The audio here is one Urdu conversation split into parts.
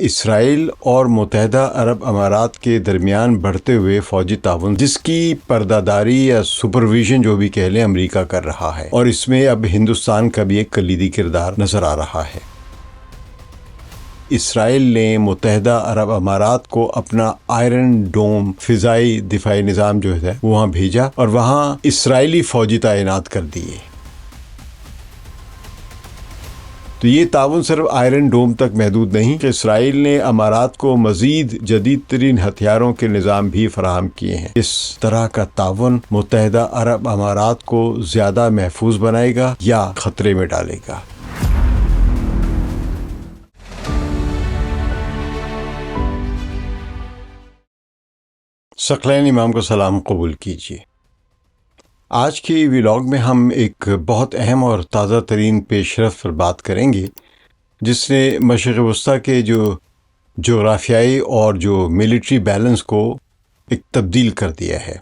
اسرائیل اور متحدہ عرب امارات کے درمیان بڑھتے ہوئے فوجی تعاون جس کی پرداداری یا سپرویژن جو بھی کہہ لیں امریکہ کر رہا ہے، اور اس میں اب ہندوستان کا بھی ایک کلیدی کردار نظر آ رہا ہے۔ اسرائیل نے متحدہ عرب امارات کو اپنا آئرن ڈوم فضائی دفاعی نظام جو ہے وہاں بھیجا اور وہاں اسرائیلی فوجی تعینات کر دیے۔ تو یہ تعاون صرف آئرن ڈوم تک محدود نہیں کہ اسرائیل نے امارات کو مزید جدید ترین ہتھیاروں کے نظام بھی فراہم کیے ہیں۔ اس طرح کا تعاون متحدہ عرب امارات کو زیادہ محفوظ بنائے گا یا خطرے میں ڈالے گا؟ ثقلین امام کو سلام قبول کیجیے۔ آج کی ویلاگ میں ہم ایک بہت اہم اور تازہ ترین پیش رفت پر بات کریں گے جس نے مشرق وسطیٰ کے جو جغرافیائی اور جو ملٹری بیلنس کو ایک تبدیل کر دیا ہے۔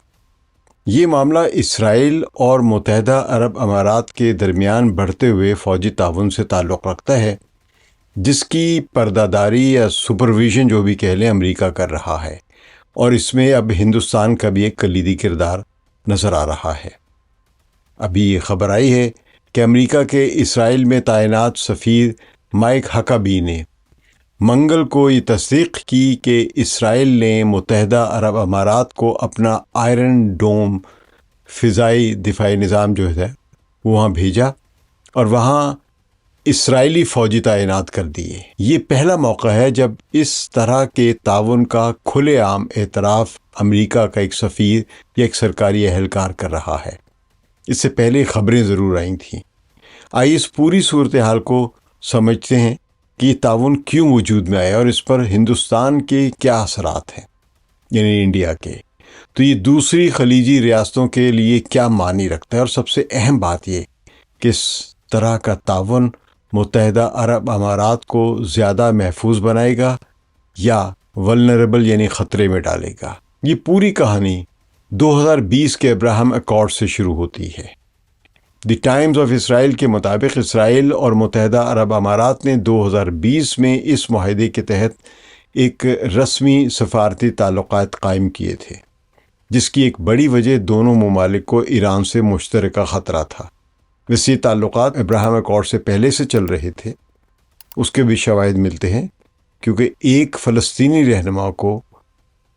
یہ معاملہ اسرائیل اور متحدہ عرب امارات کے درمیان بڑھتے ہوئے فوجی تعاون سے تعلق رکھتا ہے جس کی پرداداری یا سپرویژن جو بھی کہہ لیں امریکہ کر رہا ہے، اور اس میں اب ہندوستان کا بھی ایک کلیدی کردار نظر آ رہا ہے۔ ابھی یہ خبر آئی ہے کہ امریکہ کے اسرائیل میں تعینات سفیر مائک ہکابی نے منگل کو یہ تصدیق کی کہ اسرائیل نے متحدہ عرب امارات کو اپنا آئرن ڈوم فضائی دفاعی نظام جو ہے وہاں بھیجا اور وہاں اسرائیلی فوجی تعینات کر دیے۔ یہ پہلا موقع ہے جب اس طرح کے تعاون کا کھلے عام اعتراف امریکہ کا ایک سفیر یا ایک سرکاری اہلکار کر رہا ہے۔ اس سے پہلے خبریں ضرور آئی تھیں۔ آئیے اس پوری صورتحال کو سمجھتے ہیں کہ یہ تعاون کیوں وجود میں آیا اور اس پر ہندوستان کے کیا اثرات ہیں، یعنی انڈیا کے۔ تو یہ دوسری خلیجی ریاستوں کے لیے کیا معنی رکھتا ہے، اور سب سے اہم بات یہ کہ اس طرح کا تعاون متحدہ عرب امارات کو زیادہ محفوظ بنائے گا یا ولنریبل یعنی خطرے میں ڈالے گا۔ یہ پوری کہانی 2020 کے ابراہم ایکارڈ سے شروع ہوتی ہے۔ دی ٹائمز آف اسرائیل کے مطابق اسرائیل اور متحدہ عرب امارات نے 2020 میں اس معاہدے کے تحت ایک رسمی سفارتی تعلقات قائم کیے تھے، جس کی ایک بڑی وجہ دونوں ممالک کو ایران سے مشترکہ خطرہ تھا۔ ویسے تعلقات ابراہم ایکارڈ سے پہلے سے چل رہے تھے، اس کے بھی شواہد ملتے ہیں، کیونکہ ایک فلسطینی رہنما کو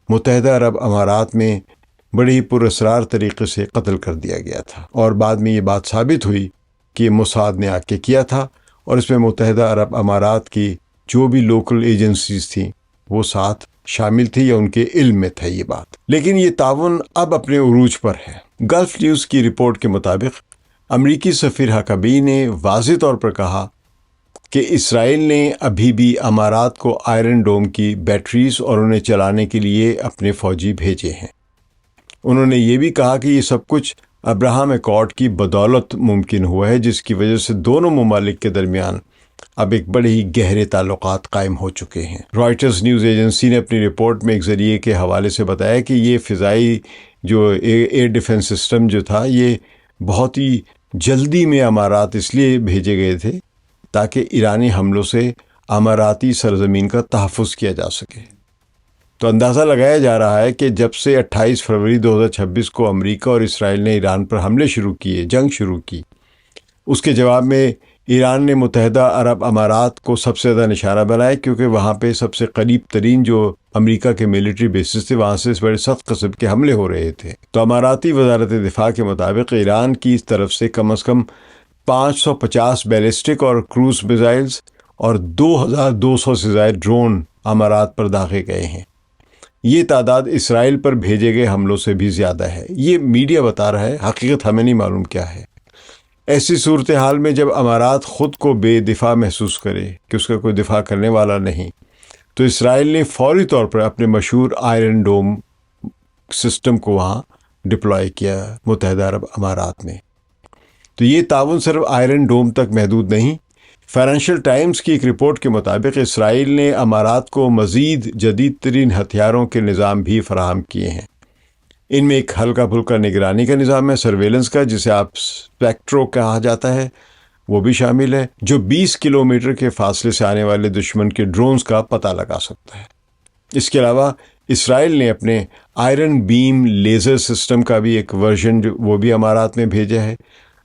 متحدہ عرب امارات میں بڑے ہی پراسرار طریقے سے قتل کر دیا گیا تھا، اور بعد میں یہ بات ثابت ہوئی کہ موساد نے آ کے کیا تھا، اور اس میں متحدہ عرب امارات کی جو بھی لوکل ایجنسیز تھیں وہ ساتھ شامل تھی یا ان کے علم میں تھا یہ بات۔ لیکن یہ تعاون اب اپنے عروج پر ہے۔ گلف نیوز کی رپورٹ کے مطابق امریکی سفیر ہکابی نے واضح طور پر کہا کہ اسرائیل نے ابھی بھی امارات کو آئرن ڈوم کی بیٹریز اور انہیں چلانے کے لیے اپنے فوجی بھیجے ہیں۔ انہوں نے یہ بھی کہا کہ یہ سب کچھ ابراہم ایکارڈ کی بدولت ممکن ہوا ہے، جس کی وجہ سے دونوں ممالک کے درمیان اب ایک بڑے ہی گہرے تعلقات قائم ہو چکے ہیں۔ رائٹرز نیوز ایجنسی نے اپنی رپورٹ میں ایک ذریعے کے حوالے سے بتایا کہ یہ فضائی جو ایئر ڈیفنس سسٹم جو تھا یہ بہت ہی جلدی میں امارات اس لیے بھیجے گئے تھے تاکہ ایرانی حملوں سے اماراتی سرزمین کا تحفظ کیا جا سکے۔ تو اندازہ لگایا جا رہا ہے کہ جب سے 28 فروری 2026 کو امریکہ اور اسرائیل نے ایران پر حملے شروع کیے، جنگ شروع کی، اس کے جواب میں ایران نے متحدہ عرب امارات کو سب سے زیادہ نشانہ بنایا، کیونکہ وہاں پہ سب سے قریب ترین جو امریکہ کے ملٹری بیسز تھے وہاں سے اس بڑے سخت قسم کے حملے ہو رہے تھے۔ تو اماراتی وزارت دفاع کے مطابق ایران کی طرف سے کم از کم 550 بیلسٹک اور کروز میزائلز اور 2200 سے زائد ڈرون امارات پر داغے گئے ہیں۔ یہ تعداد اسرائیل پر بھیجے گئے حملوں سے بھی زیادہ ہے۔ یہ میڈیا بتا رہا ہے، حقیقت ہمیں نہیں معلوم کیا ہے۔ ایسی صورتحال میں جب امارات خود کو بے دفاع محسوس کرے کہ اس کا کوئی دفاع کرنے والا نہیں، تو اسرائیل نے فوری طور پر اپنے مشہور آئرن ڈوم سسٹم کو وہاں ڈپلوائے کیا متحدہ عرب امارات میں۔ تو یہ تعاون صرف آئرن ڈوم تک محدود نہیں۔ فائنینشیل ٹائمز کی ایک رپورٹ کے مطابق اسرائیل نے امارات کو مزید جدید ترین ہتھیاروں کے نظام بھی فراہم کیے ہیں۔ ان میں ایک ہلکا پھلکا نگرانی کا نظام ہے، سرویلنس کا، جسے آپ اسپیکٹرو کہا جاتا ہے، وہ بھی شامل ہے، جو 20 کلومیٹر کے فاصلے سے آنے والے دشمن کے ڈرونز کا پتہ لگا سکتا ہے۔ اس کے علاوہ اسرائیل نے اپنے آئرن بیم لیزر سسٹم کا بھی ایک ورژن وہ بھی امارات میں بھیجا ہے،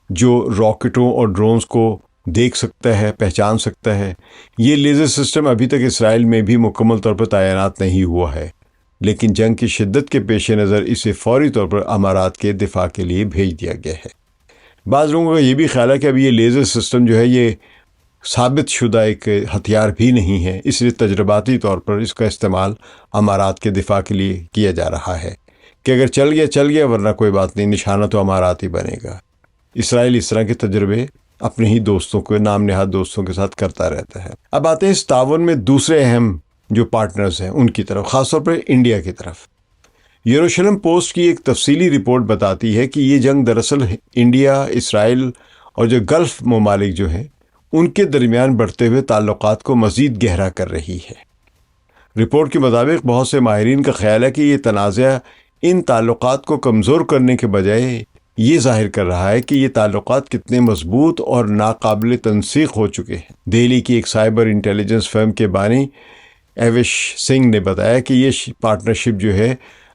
جو راکٹوں اور ڈرونز کو دیکھ سکتا ہے، پہچان سکتا ہے۔ یہ لیزر سسٹم ابھی تک اسرائیل میں بھی مکمل طور پر تعینات نہیں ہوا ہے، لیکن جنگ کی شدت کے پیش نظر اسے فوری طور پر امارات کے دفاع کے لیے بھیج دیا گیا ہے۔ بعض لوگوں کا یہ بھی خیال ہے کہ اب یہ لیزر سسٹم جو ہے یہ ثابت شدہ ایک ہتھیار بھی نہیں ہے، اس لیے تجرباتی طور پر اس کا استعمال امارات کے دفاع کے لیے کیا جا رہا ہے کہ اگر چل گیا ورنہ کوئی بات نہیں، نشانہ تو امارات ہی بنے گا۔ اسرائیل اس طرح کے تجربے اپنے ہی دوستوں کو، نام نہاد دوستوں کے ساتھ کرتا رہتا ہے۔ اب آتے ہیں اس تعاون میں دوسرے اہم جو پارٹنرز ہیں ان کی طرف، خاص طور پر انڈیا کی طرف۔ یروشلم پوسٹ کی ایک تفصیلی رپورٹ بتاتی ہے کہ یہ جنگ دراصل انڈیا، اسرائیل اور جو گلف ممالک جو ہیں ان کے درمیان بڑھتے ہوئے تعلقات کو مزید گہرا کر رہی ہے۔ رپورٹ کے مطابق بہت سے ماہرین کا خیال ہے کہ یہ تنازع ان تعلقات کو کمزور کرنے کے بجائے یہ ظاہر کر رہا ہے کہ یہ تعلقات کتنے مضبوط اور ناقابل تنسیق ہو چکے ہیں۔ دہلی کی ایک سائبر انٹیلیجنس فرم کے بانی ایوش سنگھ نے بتایا کہ یہ پارٹنرشپ جو ہے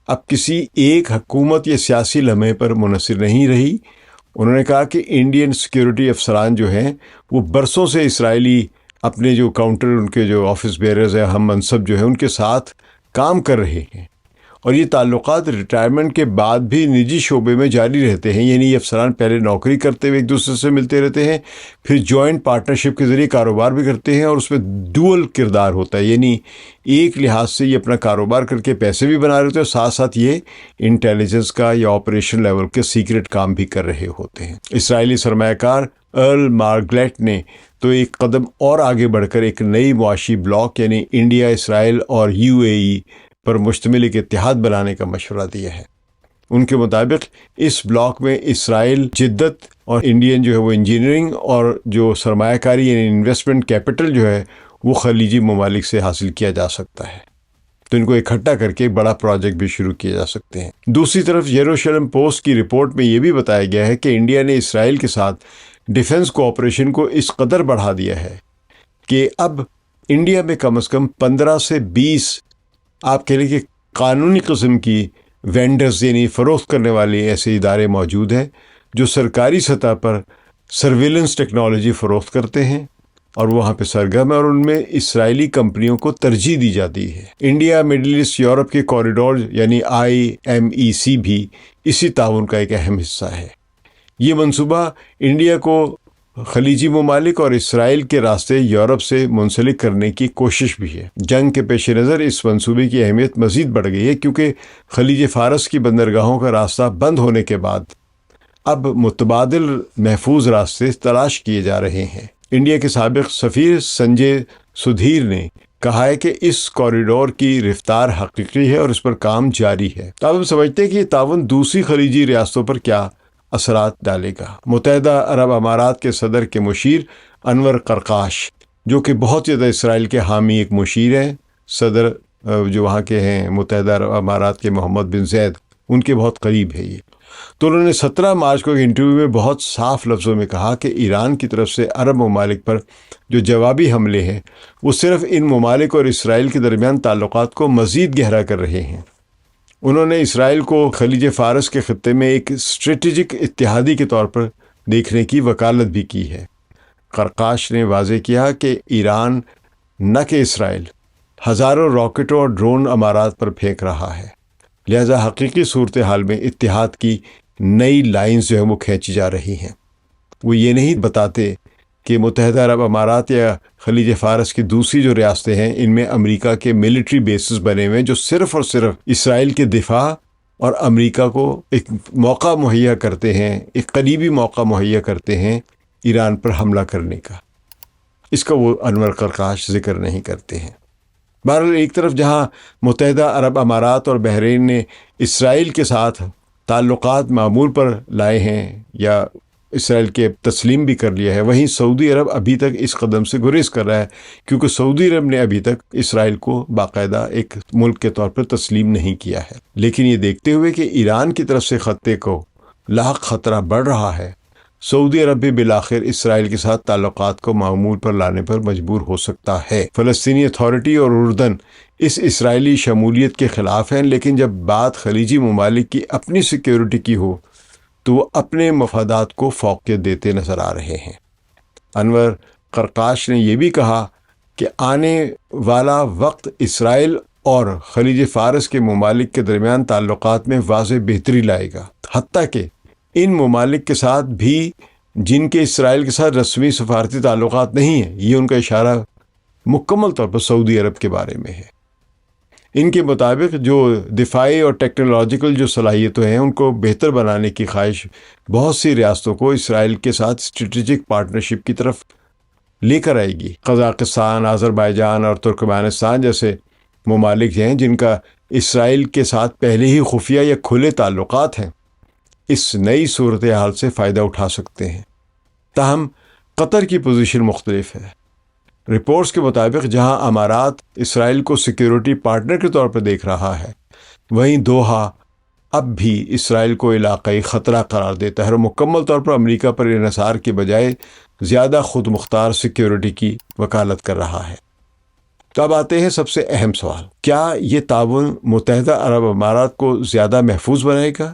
اب کسی ایک حکومت یا سیاسی لمحے پر منحصر نہیں رہی۔ انہوں نے کہا کہ انڈین سیکیورٹی افسران جو ہیں وہ برسوں سے اسرائیلی اپنے جو کاؤنٹر ان کے جو آفس بیئرز ہیں، ہم منصب جو ہیں، ان کے ساتھ کام کر رہے ہیں، اور یہ تعلقات ریٹائرمنٹ کے بعد بھی نجی شعبے میں جاری رہتے ہیں۔ یعنی یہ افسران پہلے نوکری کرتے ہوئے ایک دوسرے سے ملتے رہتے ہیں، پھر جوائنٹ پارٹنرشپ کے ذریعے کاروبار بھی کرتے ہیں، اور اس میں ڈوئل کردار ہوتا ہے، یعنی ایک لحاظ سے یہ اپنا کاروبار کر کے پیسے بھی بنا رہے ہوتے ہیں، ساتھ ساتھ یہ انٹیلیجنس کا یا آپریشن لیول کے سیکرٹ کام بھی کر رہے ہوتے ہیں۔ اسرائیلی سرمایہ کار ارل مارگلیٹ نے تو ایک قدم اور آگے بڑھ کر ایک نئی معاشی بلاک یعنی انڈیا، اسرائیل اور UAE پر مشتمل ایک اتحاد بنانے کا مشورہ دیا ہے۔ ان کے مطابق اس بلاک میں اسرائیل جدت اور انڈین جو ہے وہ انجینئرنگ اور جو سرمایہ کاری یعنی انویسٹمنٹ کیپٹل جو ہے وہ خلیجی ممالک سے حاصل کیا جا سکتا ہے، تو ان کو اکٹھا کر کے بڑا پروجیکٹ بھی شروع کیے جا سکتے ہیں۔ دوسری طرف یروشلم پوسٹ کی رپورٹ میں یہ بھی بتایا گیا ہے کہ انڈیا نے اسرائیل کے ساتھ ڈیفنس کوآپریشن کو اس قدر بڑھا دیا ہے کہ اب انڈیا میں کم از کم 15 سے 20 آپ کہہ لیں کہ قانونی قسم کی وینڈرز یعنی فروخت کرنے والے ایسے ادارے موجود ہیں جو سرکاری سطح پر سرویلنس ٹیکنالوجی فروخت کرتے ہیں اور وہاں پہ سرگرم ہے، اور ان میں اسرائیلی کمپنیوں کو ترجیح دی جاتی ہے۔ انڈیا مڈل ایسٹ یورپ کے کوریڈور یعنی IMEC بھی اسی تعاون کا ایک اہم حصہ ہے۔ یہ منصوبہ انڈیا کو خلیجی ممالک اور اسرائیل کے راستے یورپ سے منسلک کرنے کی کوشش بھی ہے۔ جنگ کے پیش نظر اس منصوبے کی اہمیت مزید بڑھ گئی ہے، کیونکہ خلیج فارس کی بندرگاہوں کا راستہ بند ہونے کے بعد اب متبادل محفوظ راستے تلاش کیے جا رہے ہیں۔ انڈیا کے سابق سفیر سنجے سدھیر نے کہا ہے کہ اس کوریڈور کی رفتار حقیقی ہے اور اس پر کام جاری ہے۔ اب ہم سمجھتے ہیں کہ یہ تعاون دوسری خلیجی ریاستوں پر کیا اثرات ڈالے گا۔ متحدہ عرب امارات کے صدر کے مشیر انور قرقاش، جو کہ بہت زیادہ اسرائیل کے حامی ایک مشیر ہیں، صدر جو وہاں کے ہیں متحدہ عرب امارات کے محمد بن زید، ان کے بہت قریب ہے یہ، تو انہوں نے 17 مارچ کو ایک انٹرویو میں بہت صاف لفظوں میں کہا کہ ایران کی طرف سے عرب ممالک پر جو جوابی حملے ہیں وہ صرف ان ممالک اور اسرائیل کے درمیان تعلقات کو مزید گہرا کر رہے ہیں۔ انہوں نے اسرائیل کو خلیج فارس کے خطے میں ایک اسٹریٹجک اتحادی کے طور پر دیکھنے کی وکالت بھی کی ہے۔ قرقاش نے واضح کیا کہ ایران نہ کہ اسرائیل ہزاروں راکٹوں اور ڈرون امارات پر پھینک رہا ہے، لہذا حقیقی صورتحال میں اتحاد کی نئی لائنز جو ہے وہ کھینچی جا رہی ہیں۔ وہ یہ نہیں بتاتے کہ متحدہ عرب امارات یا خلیج فارس کی دوسری جو ریاستیں ہیں ان میں امریکہ کے ملٹری بیسز بنے ہوئے ہیں جو صرف اور صرف اسرائیل کے دفاع اور امریکہ کو ایک موقع مہیا کرتے ہیں، ایک قریبی موقع مہیا کرتے ہیں ایران پر حملہ کرنے کا۔ اس کا وہ انور قرقاش ذکر نہیں کرتے ہیں۔ بہرحال ایک طرف جہاں متحدہ عرب امارات اور بحرین نے اسرائیل کے ساتھ تعلقات معمول پر لائے ہیں یا اسرائیل کے تسلیم بھی کر لیا ہے، وہیں سعودی عرب ابھی تک اس قدم سے گریز کر رہا ہے، کیونکہ سعودی عرب نے ابھی تک اسرائیل کو باقاعدہ ایک ملک کے طور پر تسلیم نہیں کیا ہے۔ لیکن یہ دیکھتے ہوئے کہ ایران کی طرف سے خطے کو لاحق خطرہ بڑھ رہا ہے، سعودی عرب بھی بالآخر اسرائیل کے ساتھ تعلقات کو معمول پر لانے پر مجبور ہو سکتا ہے۔ فلسطینی اتھارٹی اور اردن اس اسرائیلی شمولیت کے خلاف ہیں، لیکن جب بات خلیجی ممالک کی اپنی سیکیورٹی کی ہو تو وہ اپنے مفادات کو فوقیت دیتے نظر آ رہے ہیں۔ انور قرقاش نے یہ بھی کہا کہ آنے والا وقت اسرائیل اور خلیج فارس کے ممالک کے درمیان تعلقات میں واضح بہتری لائے گا، حتیٰ کہ ان ممالک کے ساتھ بھی جن کے اسرائیل کے ساتھ رسمی سفارتی تعلقات نہیں ہیں۔ یہ ان کا اشارہ مکمل طور پر سعودی عرب کے بارے میں ہے۔ ان کے مطابق جو دفاعی اور ٹیکنالوجیکل جو صلاحیتیں ہیں ان کو بہتر بنانے کی خواہش بہت سی ریاستوں کو اسرائیل کے ساتھ اسٹریٹجک پارٹنرشپ کی طرف لے کر آئے گی۔ قزاقستان، آذربائیجان اور ترکمانستان جیسے ممالک ہیں جن کا اسرائیل کے ساتھ پہلے ہی خفیہ یا کھلے تعلقات ہیں، اس نئی صورتحال سے فائدہ اٹھا سکتے ہیں۔ تاہم قطر کی پوزیشن مختلف ہے۔ رپورٹس کے مطابق جہاں امارات اسرائیل کو سیکیورٹی پارٹنر کے طور پر دیکھ رہا ہے، وہیں دوحہ اب بھی اسرائیل کو علاقائی خطرہ قرار دیتا ہے اور مکمل طور پر امریکہ پر انحصار کے بجائے زیادہ خود مختار سیکیورٹی کی وکالت کر رہا ہے۔ تو اب آتے ہیں سب سے اہم سوال، کیا یہ تعاون متحدہ عرب امارات کو زیادہ محفوظ بنائے گا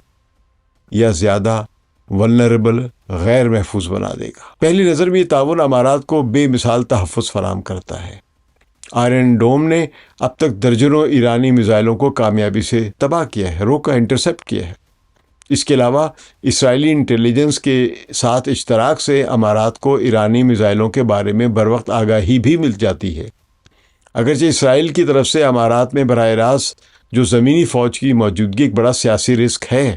یا زیادہ ولنریبل، غیر محفوظ بنا دے گا؟ پہلی نظر میں یہ تعاون امارات کو بے مثال تحفظ فراہم کرتا ہے۔ آئرن ڈوم نے اب تک درجنوں ایرانی میزائلوں کو کامیابی سے تباہ کیا ہے، روکا، انٹرسپٹ کیا ہے۔ اس کے علاوہ اسرائیلی انٹیلیجنس کے ساتھ اشتراک سے امارات کو ایرانی میزائلوں کے بارے میں بروقت آگاہی بھی مل جاتی ہے۔ اگرچہ اسرائیل کی طرف سے امارات میں براہ راست جو زمینی فوج کی موجودگی ایک بڑا سیاسی رسک ہے،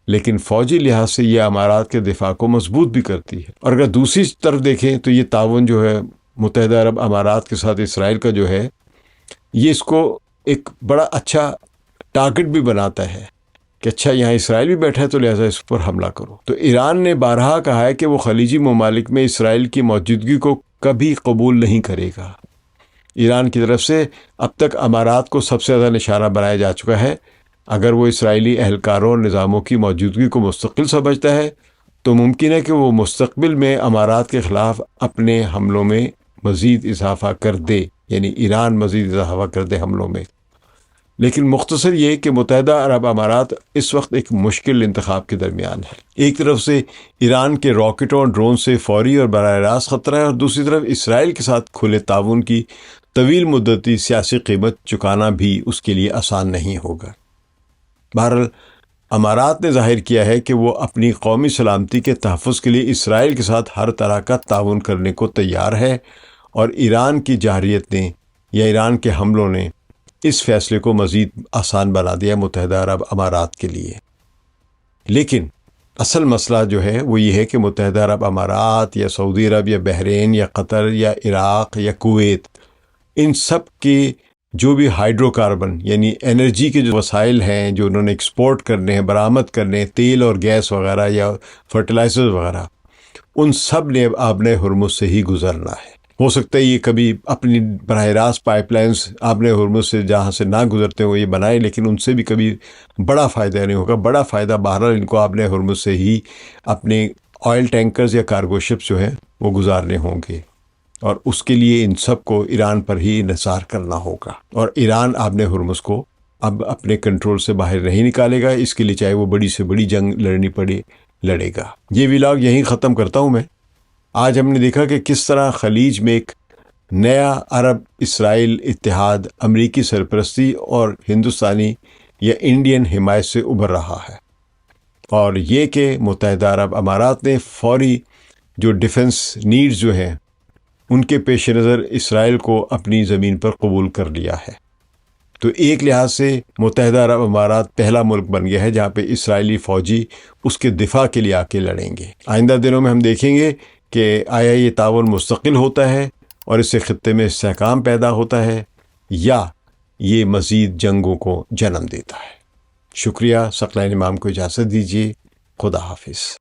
لیکن فوجی لحاظ سے یہ امارات کے دفاع کو مضبوط بھی کرتی ہے۔ اور اگر دوسری طرف دیکھیں تو یہ تعاون جو ہے متحدہ عرب امارات کے ساتھ اسرائیل کا جو ہے، یہ اس کو ایک بڑا اچھا ٹارگٹ بھی بناتا ہے کہ اچھا یہاں اسرائیل بھی بیٹھا ہے تو لہٰذا اس پر حملہ کرو۔ تو ایران نے بارہا کہا ہے کہ وہ خلیجی ممالک میں اسرائیل کی موجودگی کو کبھی قبول نہیں کرے گا۔ ایران کی طرف سے اب تک امارات کو سب سے زیادہ نشانہ بنایا جا چکا ہے۔ اگر وہ اسرائیلی اہلکاروں اور نظاموں کی موجودگی کو مستقل سمجھتا ہے تو ممکن ہے کہ وہ مستقبل میں امارات کے خلاف اپنے حملوں میں مزید اضافہ کر دے، یعنی ایران مزید اضافہ کر دے حملوں میں۔ لیکن مختصر یہ کہ متحدہ عرب امارات اس وقت ایک مشکل انتخاب کے درمیان ہے۔ ایک طرف سے ایران کے راکٹوں اور ڈرون سے فوری اور براہ راست خطرہ ہے، اور دوسری طرف اسرائیل کے ساتھ کھلے تعاون کی طویل مدتی سیاسی قیمت چکانا بھی اس کے لیے آسان نہیں ہوگا۔ بہرحال امارات نے ظاہر کیا ہے کہ وہ اپنی قومی سلامتی کے تحفظ کے لیے اسرائیل کے ساتھ ہر طرح کا تعاون کرنے کو تیار ہے، اور ایران کی جارحیت نے یا ایران کے حملوں نے اس فیصلے کو مزید آسان بنا دیا متحدہ عرب امارات کے لیے۔ لیکن اصل مسئلہ جو ہے وہ یہ ہے کہ متحدہ عرب امارات یا سعودی عرب یا بحرین یا قطر یا عراق یا کویت، ان سب کے جو بھی ہائیڈرو کاربن یعنی انرجی کے جو وسائل ہیں جو انہوں نے ایکسپورٹ کرنے ہیں، برآمد کرنے ہیں، تیل اور گیس وغیرہ یا فرٹیلائزر وغیرہ، ان سب نے اب آبِ ہرمز سے ہی گزرنا ہے۔ ہو سکتا ہے یہ کبھی اپنی براہ راست پائپ لائنز آبِ ہرمز سے جہاں سے نہ گزرتے ہوئے یہ بنائے، لیکن ان سے بھی کبھی بڑا فائدہ نہیں ہوگا۔ بڑا فائدہ بہرحال ان کو آبِ ہرمز سے ہی اپنے آئل ٹینکرز یا کارگو شپس جو ہیں وہ گزارنے ہوں گے، اور اس کے لیے ان سب کو ایران پر ہی انحصار کرنا ہوگا، اور ایران آبِ ہرمز کو اب اپنے کنٹرول سے باہر نہیں نکالے گا۔ اس کے لیے چاہے وہ بڑی سے بڑی جنگ لڑنی پڑے، لڑے گا۔ یہ ولاگ یہیں ختم کرتا ہوں میں۔ آج ہم نے دیکھا کہ کس طرح خلیج میں ایک نیا عرب اسرائیل اتحاد امریکی سرپرستی اور ہندوستانی یا انڈین حمایت سے ابھر رہا ہے، اور یہ کہ متحدہ عرب امارات نے فوری جو ڈیفنس نیڈز جو ہیں ان کے پیش نظر اسرائیل کو اپنی زمین پر قبول کر لیا ہے۔ تو ایک لحاظ سے متحدہ عرب امارات پہلا ملک بن گیا ہے جہاں پہ اسرائیلی فوجی اس کے دفاع کے لیے آ کے لڑیں گے۔ آئندہ دنوں میں ہم دیکھیں گے کہ آیا یہ تعاون مستقل ہوتا ہے اور اس سے خطے میں استحکام پیدا ہوتا ہے، یا یہ مزید جنگوں کو جنم دیتا ہے۔ شکریہ۔ ثقلین امام کو اجازت دیجیے۔ خدا حافظ۔